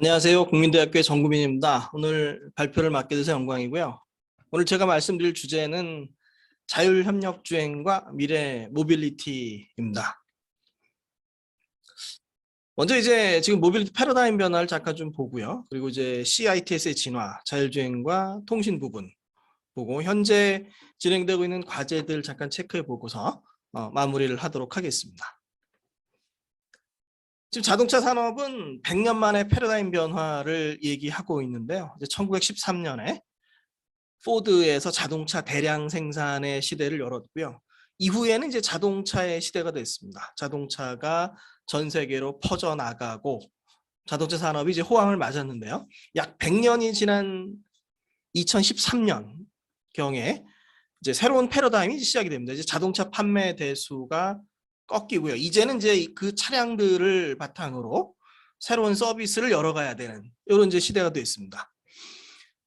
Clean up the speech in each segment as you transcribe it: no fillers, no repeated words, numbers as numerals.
안녕하세요. 국민대학교의 정구민입니다. 오늘 발표를 맡게 돼서 영광이고요. 오늘 제가 말씀드릴 주제는 자율협력주행과 미래 모빌리티입니다. 먼저 이제 지금 모빌리티 패러다임 변화를 잠깐 좀 보고요. 그리고 이제 CITS의 진화, 자율주행과 통신 부분 보고 현재 진행되고 있는 과제들 잠깐 체크해 보고서 마무리를 하도록 하겠습니다. 지금 자동차 산업은 100년 만에 패러다임 변화를 얘기하고 있는데요. 이제 1913년에 포드에서 자동차 대량 생산의 시대를 열었고요. 이후에는 이제 자동차의 시대가 됐습니다. 자동차가 전 세계로 퍼져나가고 자동차 산업이 이제 호황을 맞았는데요. 약 100년이 지난 2013년경에 이제 새로운 패러다임이 시작이 됩니다. 이제 자동차 판매 대수가 꺾이고요. 이제는 이제 그 차량들을 바탕으로 새로운 서비스를 열어가야 되는 이런 이제 시대가 됐습니다.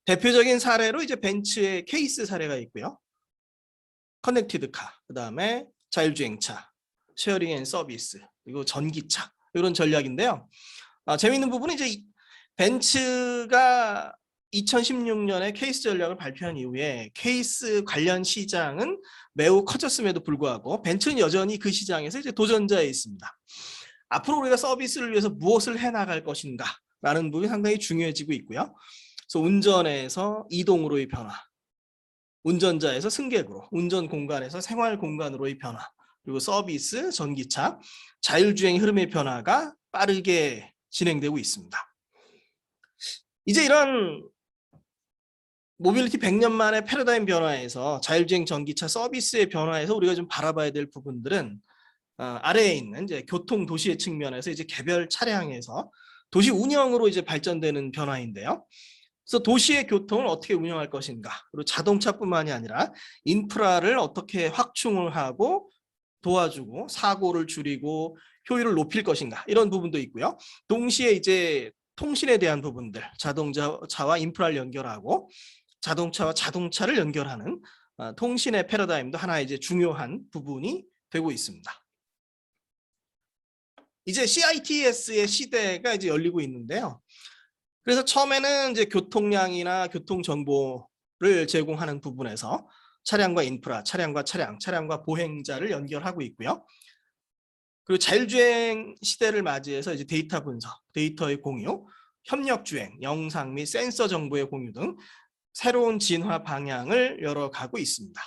대표적인 사례로 이제 벤츠의 케이스 사례가 있고요. 커넥티드 카, 그다음에 자율주행차, 쉐어링 앤 서비스, 그리고 전기차 이런 전략인데요. 재미있는 부분은 이제 벤츠가 2016년에 케이스 전략을 발표한 이후에 케이스 관련 시장은 매우 커졌음에도 불구하고 벤츠는 여전히 그 시장에서 이제 도전자에 있습니다. 앞으로 우리가 서비스를 위해서 무엇을 해나갈 것인가라는 부분이 상당히 중요해지고 있고요. 그래서 운전에서 이동으로의 변화, 운전자에서 승객으로, 운전 공간에서 생활 공간으로의 변화, 그리고 서비스, 전기차, 자율주행 흐름의 변화가 빠르게 진행되고 있습니다. 이제 이런 모빌리티 100년 만의 패러다임 변화에서 자율주행 전기차 서비스의 변화에서 우리가 좀 바라봐야 될 부분들은 아래에 있는 이제 교통 도시의 측면에서 이제 개별 차량에서 도시 운영으로 이제 발전되는 변화인데요. 그래서 도시의 교통을 어떻게 운영할 것인가, 그리고 자동차뿐만이 아니라 인프라를 어떻게 확충을 하고 도와주고 사고를 줄이고 효율을 높일 것인가 이런 부분도 있고요. 동시에 이제 통신에 대한 부분들, 자동차와 인프라를 연결하고 자동차와 자동차를 연결하는 통신의 패러다임도 하나 이제 중요한 부분이 되고 있습니다. 이제 CITS의 시대가 이제 열리고 있는데요. 그래서 처음에는 이제 교통량이나 교통 정보를 제공하는 부분에서 차량과 인프라, 차량과 차량, 차량과 보행자를 연결하고 있고요. 그리고 자율주행 시대를 맞이해서 이제 데이터 분석, 데이터의 공유, 협력주행, 영상 및 센서 정보의 공유 등 새로운 진화 방향을 열어가고 있습니다.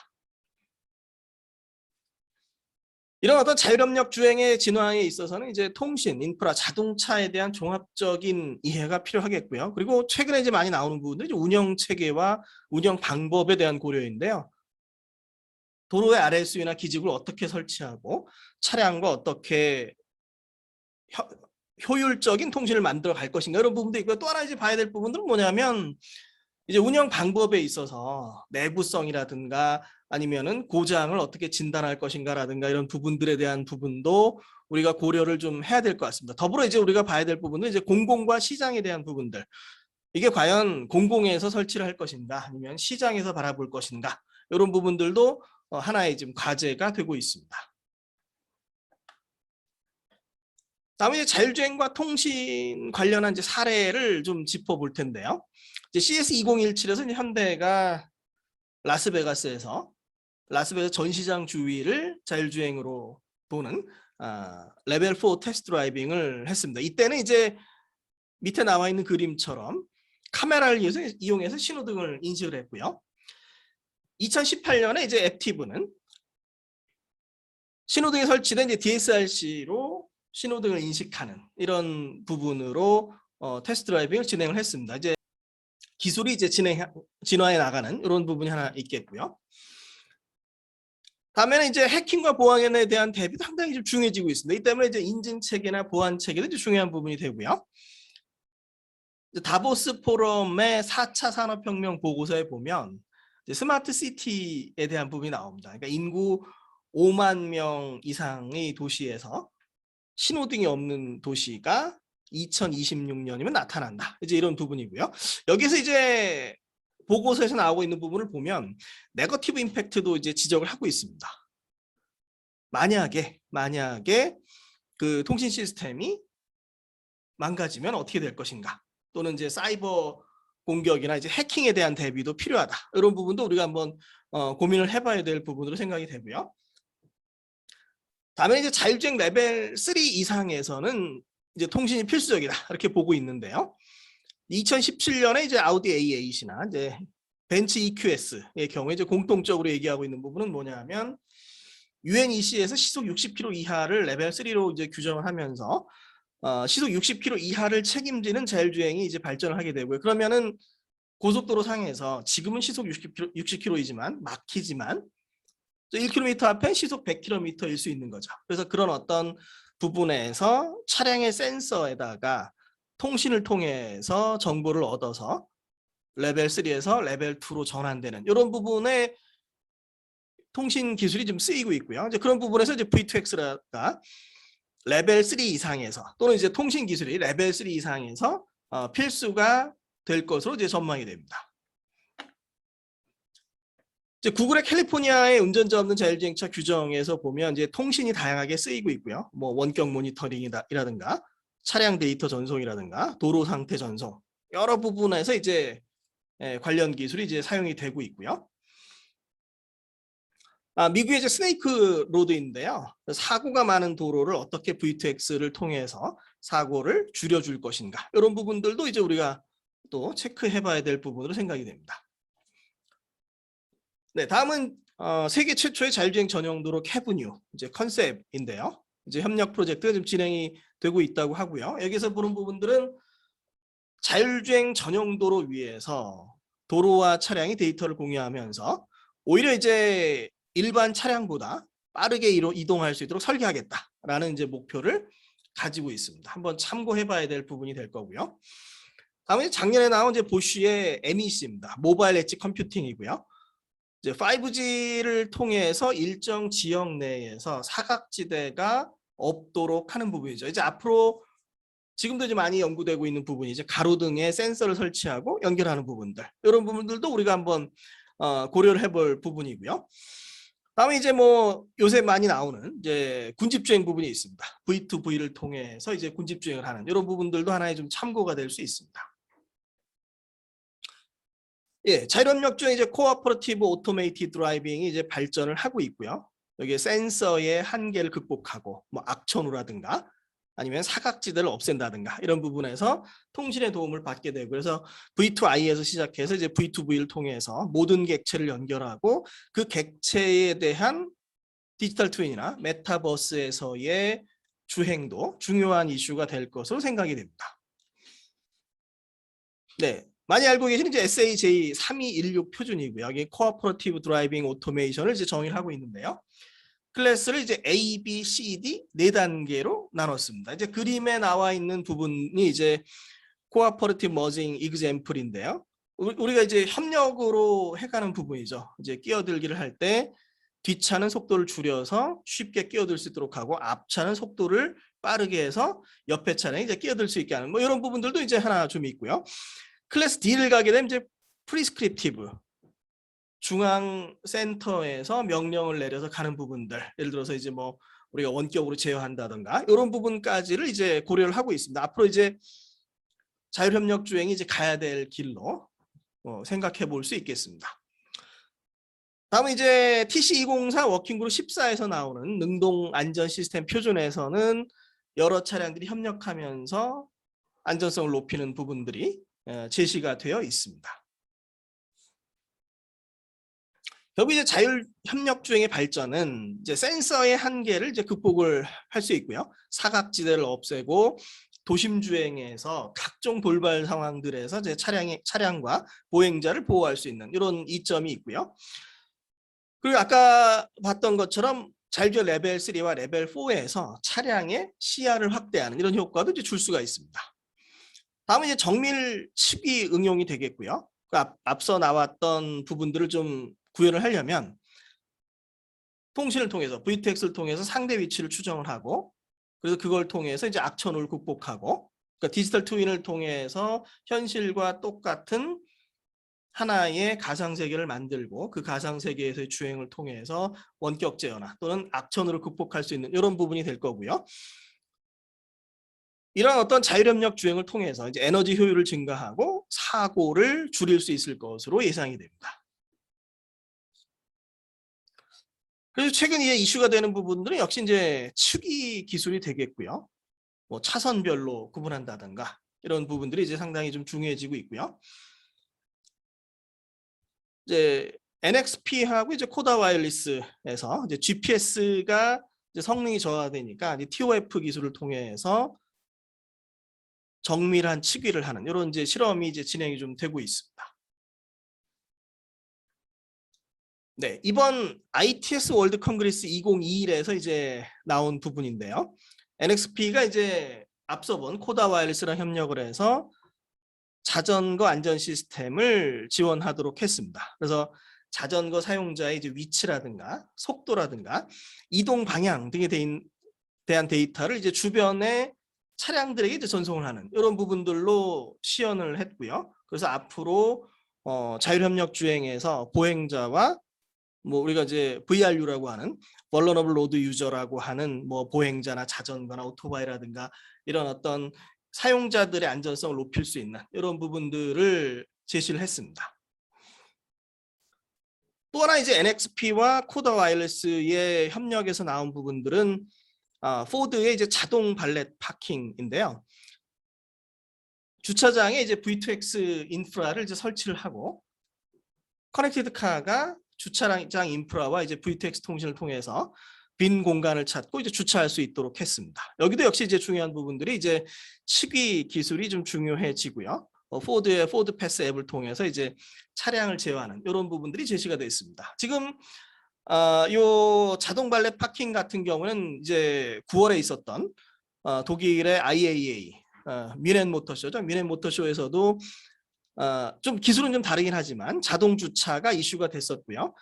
이런 어떤 자율협력 주행의 진화에 있어서는 이제 통신, 인프라, 자동차에 대한 종합적인 이해가 필요하겠고요. 그리고 최근에 이제 많이 나오는 부분들이 운영 체계와 운영 방법에 대한 고려인데요. 도로의 RSU나 기지국을 어떻게 설치하고 차량과 어떻게 효율적인 통신을 만들어 갈 것인가 이런 부분도 있고요. 또 하나 이제 봐야 될 부분들은 뭐냐면 이제 운영 방법에 있어서 내구성이라든가 아니면은 고장을 어떻게 진단할 것인가라든가 이런 부분들에 대한 부분도 우리가 고려를 좀 해야 될 것 같습니다. 더불어 이제 우리가 봐야 될 부분은 이제 공공과 시장에 대한 부분들. 이게 과연 공공에서 설치를 할 것인가 아니면 시장에서 바라볼 것인가 이런 부분들도 하나의 지금 과제가 되고 있습니다. 다음에 이제 자율주행과 통신 관련한 이제 사례를 좀 짚어볼 텐데요. 이제 CS2017에서 현대가 라스베가스에서 라스베가스 전시장 주위를 자율주행으로 도는 레벨 4 테스트 드라이빙을 했습니다. 이때는 이제 밑에 나와 있는 그림처럼 카메라를 이용해서 신호등을 인식을 했고요. 2018년에 이제 액티브는 신호등에 설치된 이제 DSRC로 신호등을 인식하는 이런 부분으로 테스트 드라이빙을 진행을 했습니다. 이제 기술이 이제 진화해 나가는 이런 부분이 하나 있겠고요. 다음에는 이제 해킹과 보안에 대한 대비도 상당히 좀 중요해지고 있습니다. 이 때문에 이제 인증 체계나 보안 체계도 이제 중요한 부분이 되고요. 다보스 포럼의 4차 산업혁명 보고서에 보면 스마트 시티에 대한 부분이 나옵니다. 그러니까 인구 5만 명 이상의 도시에서 신호등이 없는 도시가 2026년이면 나타난다. 이제 이런 부분이고요. 여기서 이제 보고서에서 나오고 있는 부분을 보면 네거티브 임팩트도 이제 지적을 하고 있습니다. 만약에 그 통신 시스템이 망가지면 어떻게 될 것인가? 또는 이제 사이버 공격이나 이제 해킹에 대한 대비도 필요하다. 이런 부분도 우리가 한번 고민을 해봐야 될 부분으로 생각이 되고요. 다음에 이제 자율주행 레벨 3 이상에서는 이제 통신이 필수적이다. 이렇게 보고 있는데요. 2017년에 이제 아우디 A8이나 이제 벤츠 EQS의 경우에 이제 공통적으로 얘기하고 있는 부분은 뭐냐면 UNEC에서 시속 60km 이하를 레벨 3로 이제 규정을 하면서 시속 60km 이하를 책임지는 자율주행이 이제 발전을 하게 되고요. 그러면은 고속도로 상에서 지금은 시속 60km이지만 막히지만 1km 앞에 시속 100km일 수 있는 거죠. 그래서 그런 어떤 부분에서 차량의 센서에다가 통신을 통해서 정보를 얻어서 레벨 3에서 레벨 2로 전환되는 이런 부분에 통신 기술이 좀 쓰이고 있고요. 이제 그런 부분에서 이제 V2X가 레벨 3 이상에서 또는 이제 통신 기술이 레벨 3 이상에서 필수가 될 것으로 이제 전망이 됩니다. 이제 구글의 캘리포니아의 운전자 없는 자율주행차 규정에서 보면 이제 통신이 다양하게 쓰이고 있고요. 뭐 원격 모니터링이라든가 차량 데이터 전송이라든가 도로 상태 전송 여러 부분에서 이제 관련 기술이 이제 사용이 되고 있고요. 미국의 이제 스네이크 로드인데요. 사고가 많은 도로를 어떻게 V2X를 통해서 사고를 줄여줄 것인가 이런 부분들도 이제 우리가 또 체크해봐야 될 부분으로 생각이 됩니다. 네, 다음은 세계 최초의 자율주행 전용 도로 캐브뉴 이제 컨셉인데요. 이제 협력 프로젝트가 좀 진행이 되고 있다고 하고요. 여기서 보는 부분들은 자율주행 전용 도로 위에서 도로와 차량이 데이터를 공유하면서 오히려 이제 일반 차량보다 빠르게 이동할 수 있도록 설계하겠다라는 이제 목표를 가지고 있습니다. 한번 참고해봐야 될 부분이 될 거고요. 다음에 작년에 나온 이제 보쉬의 MEC입니다. 모바일 엣지 컴퓨팅이고요. 이제 5G를 통해서 일정 지역 내에서 사각지대가 없도록 하는 부분이죠. 이제 앞으로 지금도 이제 많이 연구되고 있는 부분이 이제 가로등에 센서를 설치하고 연결하는 부분들 이런 부분들도 우리가 한번 고려를 해볼 부분이고요. 다음에 이제 뭐 요새 많이 나오는 이제 군집주행 부분이 있습니다. V2V를 통해서 이제 군집주행을 하는 이런 부분들도 하나의 좀 참고가 될 수 있습니다. 예, 자율협력주행 이제 코어퍼레이티브 오토메이티드 드라이빙이 이제 발전을 하고 있고요. 여기에 센서의 한계를 극복하고 뭐 악천후라든가 아니면 사각지대를 없앤다든가 이런 부분에서 통신의 도움을 받게 되고 그래서 V2I에서 시작해서 이제 V2V를 통해서 모든 객체를 연결하고 그 객체에 대한 디지털 트윈이나 메타버스에서의 주행도 중요한 이슈가 될 것으로 생각이 됩니다. 네. 많이 알고 계시는 이제 SAJ 3216 표준이고요. 여기 코어퍼레이티브 드라이빙 오토메이션을 이제 정의를 하고 있는데요. 클래스를 이제 A, B, C, D 네 단계로 나눴습니다. 이제 그림에 나와 있는 부분이 이제 코어퍼레이티브 머징 이그젬플인데요. 우리가 이제 협력으로 해가는 부분이죠. 이제 끼어들기를 할 때 뒷차는 속도를 줄여서 쉽게 끼어들 수 있도록 하고 앞차는 속도를 빠르게 해서 옆에 차량이 이제 끼어들 수 있게 하는 뭐 이런 부분들도 이제 하나 좀 있고요. 클래스 D를 가게 되면 이제 프리스크립티브 중앙 센터에서 명령을 내려서 가는 부분들 예를 들어서 이제 뭐 우리가 원격으로 제어한다든가 이런 부분까지를 이제 고려를 하고 있습니다. 앞으로 이제 자율협력 주행이 이제 가야 될 길로 생각해 볼 수 있겠습니다. 다음은 이제 TC204 워킹그룹 14에서 나오는 능동 안전 시스템 표준에서는 여러 차량들이 협력하면서 안전성을 높이는 부분들이 제시가 되어 있습니다. 결국 이제 자율 협력 주행의 발전은 이제 센서의 한계를 이제 극복을 할 수 있고요. 사각지대를 없애고 도심 주행에서 각종 돌발 상황들에서 이제 차량과 보행자를 보호할 수 있는 이런 이점이 있고요. 그리고 아까 봤던 것처럼 자율주행 레벨 3와 레벨 4에서 차량의 시야를 확대하는 이런 효과도 이제 줄 수가 있습니다. 다음은 이제 정밀 칩이 응용이 되겠고요. 앞서 나왔던 부분들을 좀 구현을 하려면 통신을 통해서 V2X를 통해서 상대 위치를 추정을 하고 그래서 그걸 통해서 이제 악천후를 극복하고 그러니까 디지털 트윈을 통해서 현실과 똑같은 하나의 가상세계를 만들고 그 가상세계에서의 주행을 통해서 원격 제어나 또는 악천후를 극복할 수 있는 이런 부분이 될 거고요. 이러한 어떤 자율협력 주행을 통해서 이제 에너지 효율을 증가하고 사고를 줄일 수 있을 것으로 예상이 됩니다. 그래서 최근 이제 이슈가 되는 부분들은 역시 이제 측이 기술이 되겠고요. 뭐 차선별로 구분한다든가 이런 부분들이 이제 상당히 좀 중요해지고 있고요. 이제 NXP하고 이제 코다 와이어리스에서 이제 GPS가 이제 성능이 저하되니까 이제 TOF 기술을 통해서 정밀한 측위를 하는 이런 이제 실험이 이제 진행이 좀 되고 있습니다. 네, 이번 ITS 월드 컨그레스 2021에서 이제 나온 부분인데요. NXP가 이제 앞서 본 코다 와이어리스랑 협력을 해서 자전거 안전 시스템을 지원하도록 했습니다. 그래서 자전거 사용자의 이제 위치라든가 속도라든가 이동 방향 등에 대한 데이터를 이제 주변의 차량들에게 이제 전송을 하는 이런 부분들로 시연을 했고요. 그래서 앞으로 자율협력 주행에서 보행자와 뭐 우리가 이제 VRU라고 하는 Vulnerable Road User라고 하는 뭐 보행자나 자전거나 오토바이라든가 이런 어떤 사용자들의 안전성을 높일 수 있는 이런 부분들을 제시를 했습니다. 또 하나 이제 NXP와 코다 와이어리스의 협력에서 나온 부분들은 포드의 이제 자동 발렛 파킹인데요. 주차장에 이제 V2X 인프라를 이제 설치를 하고 커넥티드 카가 주차장 인프라와 이제 V2X 통신을 통해서 빈 공간을 찾고 이제 주차할 수 있도록 했습니다. 여기도 역시 이제 중요한 부분들이 이제 측위 기술이 좀 중요해지고요. 포드의 포드 패스 앱을 통해서 이제 차량을 제어하는 이런 부분들이 제시가 되어 있습니다. 지금 요 자동 발렛 파킹 같은 경우는 이제 9월에 있었던 독일의 IAA 뮌헨 모터쇼죠. 뮌헨 모터쇼에서도 좀 기술은 좀 다르긴 하지만 자동 주차가 이슈가 됐었고요.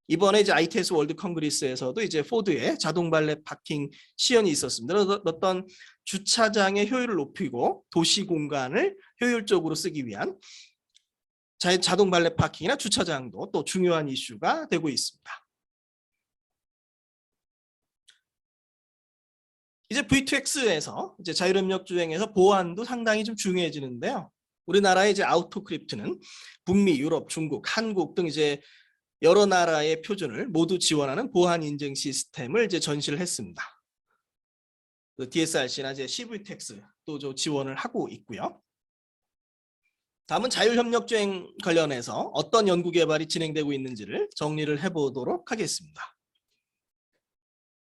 이번에 이제 ITS 월드 컨그레스에서도 이제 포드의 자동 발렛 파킹 시연이 있었습니다. 어떤 주차장의 효율을 높이고 도시 공간을 효율적으로 쓰기 위한 자동 발렛 파킹이나 주차장도 또 중요한 이슈가 되고 있습니다. 이제 V2X에서 이제 자율협력 주행에서 보안도 상당히 좀 중요해지는데요. 우리나라의 이제 아우토크립트는 북미, 유럽, 중국, 한국 등 이제 여러 나라의 표준을 모두 지원하는 보안 인증 시스템을 이제 전시를 했습니다. DSRC나 이제 CVTX도 지원을 하고 있고요. 다음은 자율협력 주행 관련해서 어떤 연구 개발이 진행되고 있는지를 정리를 해보도록 하겠습니다.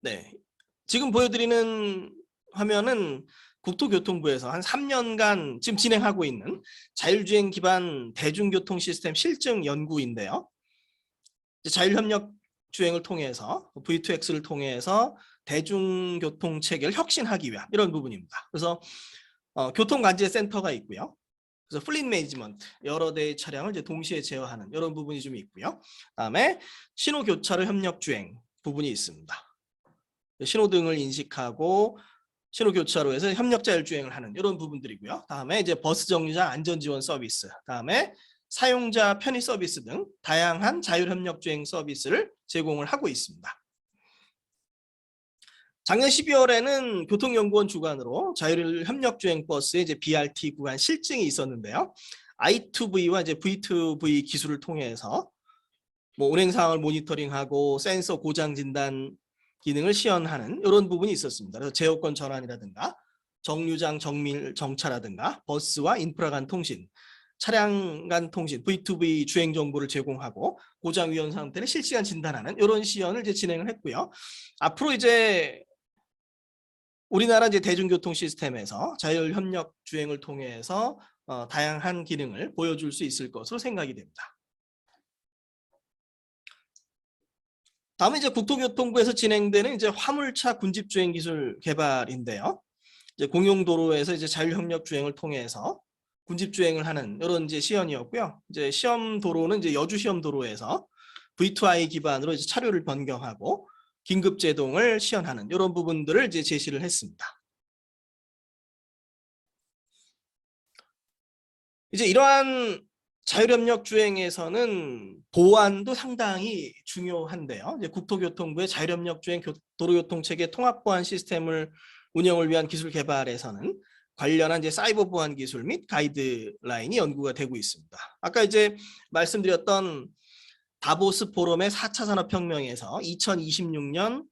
네, 지금 보여드리는 화면은 국토교통부에서 한 3년간 지금 진행하고 있는 자율주행 기반 대중교통 시스템 실증 연구인데요. 자율협력 주행을 통해서 V2X를 통해서 대중교통 체계를 혁신하기 위한 이런 부분입니다. 그래서 교통관제센터가 있고요. 그래서 플릿 매니지먼트 여러 대의 차량을 이제 동시에 제어하는 이런 부분이 좀 있고요. 그다음에 신호교차로 협력 주행 부분이 있습니다. 신호등을 인식하고 신호교차로에서 협력 자율주행을 하는 이런 부분들이고요. 다음에 이제 버스 정류장 안전지원 서비스, 다음에 사용자 편의 서비스 등 다양한 자율협력주행 서비스를 제공을 하고 있습니다. 작년 12월에는 교통연구원 주관으로 자율협력주행 버스의 이제 BRT 구간 실증이 있었는데요. I2V와 이제 V2V 기술을 통해서 뭐 운행 상황을 모니터링하고 센서 고장 진단 기능을 시연하는 이런 부분이 있었습니다. 그래서 제어권 전환이라든가 정류장 정밀 정차라든가 버스와 인프라 간 통신, 차량 간 통신, V2V 주행 정보를 제공하고 고장 위험 상태를 실시간 진단하는 이런 시연을 이제 진행을 했고요. 앞으로 이제 우리나라 이제 대중교통 시스템에서 자율협력 주행을 통해서 다양한 기능을 보여줄 수 있을 것으로 생각이 됩니다. 다음은 이제 국토교통부에서 진행되는 이제 화물차 군집주행 기술 개발인데요. 이제 공용도로에서 이제 자율협력 주행을 통해서 군집주행을 하는 이런 이제 시연이었고요. 이제 시험 도로는 이제 여주 시험 도로에서 V2I 기반으로 이제 차로를 변경하고 긴급 제동을 시연하는 이런 부분들을 이제 제시를 했습니다. 이제 이러한 자율협력 주행에서는 보안도 상당히 중요한데요. 이제 국토교통부의 자율협력 주행 도로교통체계 통합보안 시스템을 운영을 위한 기술 개발에서는 관련한 이제 사이버 보안 기술 및 가이드라인이 연구가 되고 있습니다. 아까 이제 말씀드렸던 다보스 포럼의 4차 산업혁명에서 2026년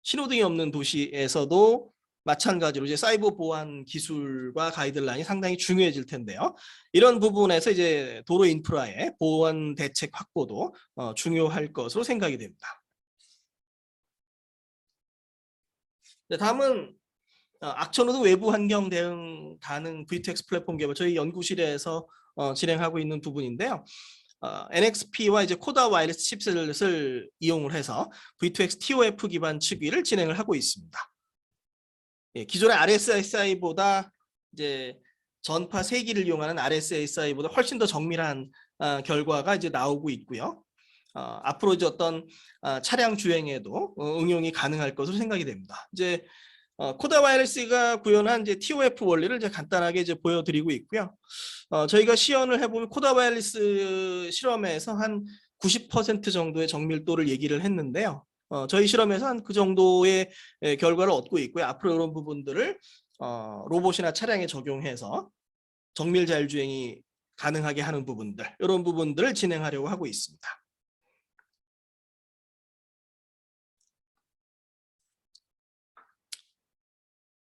신호등이 없는 도시에서도 마찬가지로 이제 사이버 보안 기술과 가이드라인이 상당히 중요해질 텐데요. 이런 부분에서 이제 도로 인프라의 보안 대책 확보도 중요할 것으로 생각이 됩니다. 네, 다음은 악천후 외부 환경 대응 가능 V2X 플랫폼 개발 저희 연구실에서 진행하고 있는 부분인데요. NXP와 이제 코다 와이어리스 칩셋을 이용을 해서 V2X TOF 기반 측위를 진행을 하고 있습니다. 예, 기존의 RSSI보다 이제 전파 세기를 이용하는 RSSI보다 훨씬 더 정밀한 결과가 이제 나오고 있고요. 앞으로 이제 어떤 차량 주행에도 응용이 가능할 것으로 생각이 됩니다. 이제 코다 와이어리스가 구현한 이제 TOF 원리를 이제 간단하게 이제 보여드리고 있고요. 저희가 시연을 해보면 코다 와이어리스 실험에서 한 90% 정도의 정밀도를 얘기를 했는데요. 저희 실험에서 한 그 정도의 결과를 얻고 있고요. 앞으로 이런 부분들을 로봇이나 차량에 적용해서 정밀 자율주행이 가능하게 하는 부분들, 이런 부분들을 진행하려고 하고 있습니다.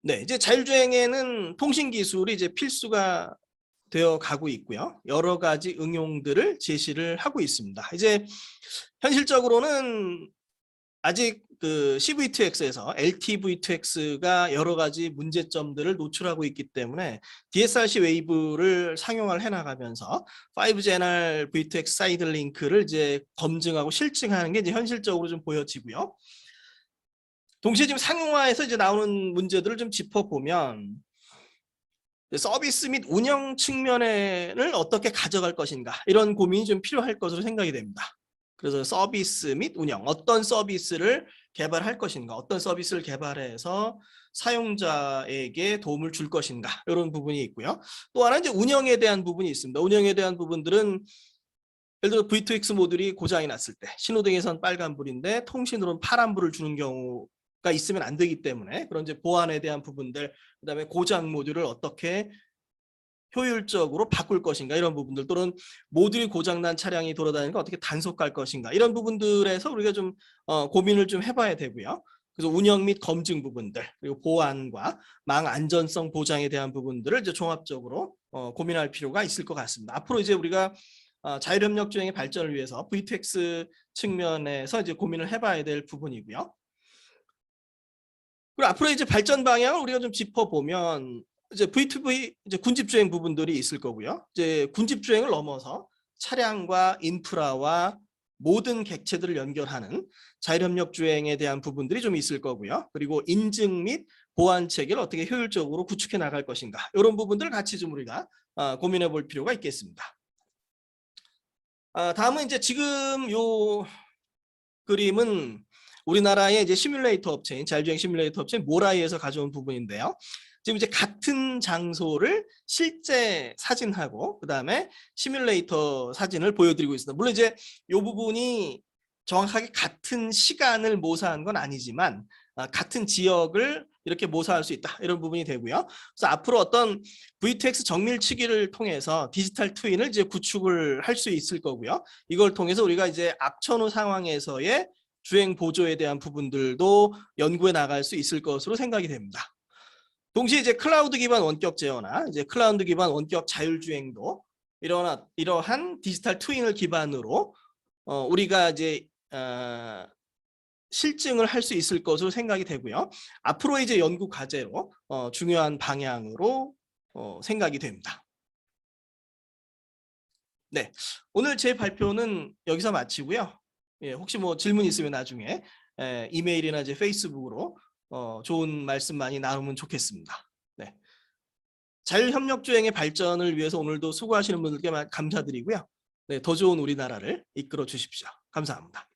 네, 이제 자율주행에는 통신 기술이 이제 필수가 되어 가고 있고요. 여러 가지 응용들을 제시를 하고 있습니다. 이제 현실적으로는 아직 그 CV2X에서 LTV2X가 여러 가지 문제점들을 노출하고 있기 때문에 DSRC 웨이브를 상용화를 해나가면서 5GNR V2X 사이드 링크를 이제 검증하고 실증하는 게 이제 현실적으로 좀 보여지고요. 동시에 지금 상용화에서 이제 나오는 문제들을 좀 짚어보면 서비스 및 운영 측면을 어떻게 가져갈 것인가 이런 고민이 좀 필요할 것으로 생각이 됩니다. 그래서 서비스 및 운영, 어떤 서비스를 개발할 것인가, 어떤 서비스를 개발해서 사용자에게 도움을 줄 것인가 이런 부분이 있고요. 또 하나 이제 운영에 대한 부분이 있습니다. 운영에 대한 부분들은 예를 들어 V2X 모듈이 고장이 났을 때 신호등에선 빨간불인데 통신으로는 파란불을 주는 경우가 있으면 안 되기 때문에 그런 이제 보안에 대한 부분들, 그다음에 고장 모듈을 어떻게 효율적으로 바꿀 것인가 이런 부분들, 또는 모듈이 고장난 차량이 돌아다니니까 어떻게 단속할 것인가 이런 부분들에서 우리가 좀 고민을 좀 해봐야 되고요. 그래서 운영 및 검증 부분들, 그리고 보안과 망 안전성 보장에 대한 부분들을 이제 종합적으로 고민할 필요가 있을 것 같습니다. 앞으로 이제 우리가 자율협력 주행의 발전을 위해서 V2X 측면에서 이제 고민을 해봐야 될 부분이고요. 그리고 앞으로 이제 발전 방향을 우리가 좀 짚어보면 이제 V2V 이제 군집 주행 부분들이 있을 거고요. 이제 군집 주행을 넘어서 차량과 인프라와 모든 객체들을 연결하는 자율협력 주행에 대한 부분들이 좀 있을 거고요. 그리고 인증 및 보안 체계를 어떻게 효율적으로 구축해 나갈 것인가 이런 부분들을 같이 좀 우리가 고민해 볼 필요가 있겠습니다. 다음은 이제 지금 요 그림은 우리나라의 이제 시뮬레이터 업체인 자율주행 시뮬레이터 업체인 모라이에서 가져온 부분인데요. 지금 이제 같은 장소를 실제 사진하고 그다음에 시뮬레이터 사진을 보여드리고 있습니다. 물론 이제 이 부분이 정확하게 같은 시간을 모사한 건 아니지만 같은 지역을 이렇게 모사할 수 있다 이런 부분이 되고요. 그래서 앞으로 어떤 V2X 정밀치기를 통해서 디지털 트윈을 이제 구축을 할 수 있을 거고요. 이걸 통해서 우리가 이제 악천후 상황에서의 주행 보조에 대한 부분들도 연구해 나갈 수 있을 것으로 생각이 됩니다. 동시에 이제 클라우드 기반 원격 제어나 이제 클라우드 기반 원격 자율주행도 이러한 디지털 트윈을 기반으로 우리가 이제 실증을 할 수 있을 것으로 생각이 되고요. 앞으로 이제 연구 과제로 중요한 방향으로 생각이 됩니다. 네, 오늘 제 발표는 여기서 마치고요. 예, 혹시 뭐 질문 있으면 나중에 이메일이나 이제 페이스북으로 좋은 말씀 많이 나누면 좋겠습니다. 네. 자율협력주행의 발전을 위해서 오늘도 수고하시는 분들께 감사드리고요. 네, 더 좋은 우리나라를 이끌어 주십시오. 감사합니다.